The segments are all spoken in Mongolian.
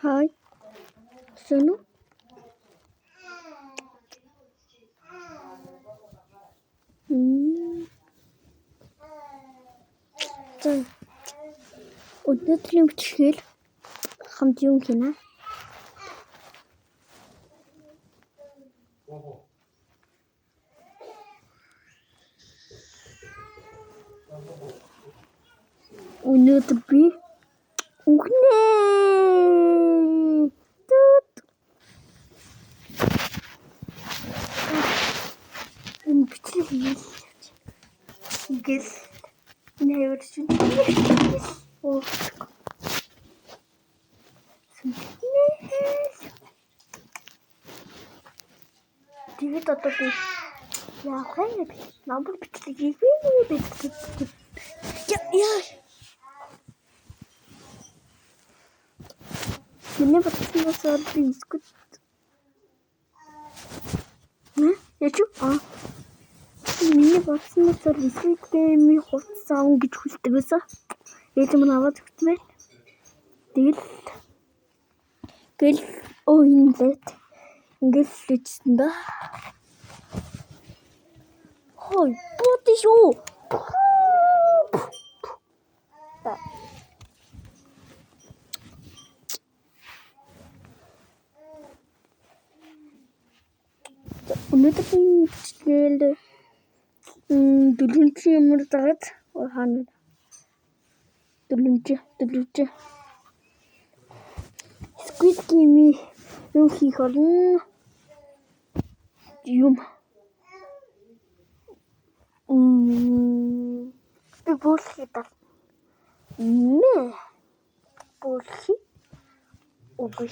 Hi. Sono? За. Өнөөдрийн бичгээр хамт юм хийнэ. Өнөөдөр би үгнээ. Энэ бичлэг хийх. Гэл нээр чинь. Оо. Тэгээд одоо би яах вэ? Намбар бичлэг хийх вэ? Яа. Миний батснаас би искут. Яч аа. Миний батснаас искут геймийн хувцас аав гэж хүсдэг байсан. Ээж минь аваад өгсөн. Тэгэл инлээд ингээл лээжсэн да. Хой, бот шүү. Өнөөдрийн бичлэгээр дөрвөн ямар дагаад хаана дөрвөн Squid Game юу хийх орно юм би болох даа болох үгүй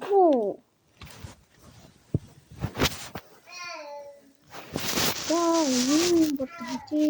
пум Wow, ini berarti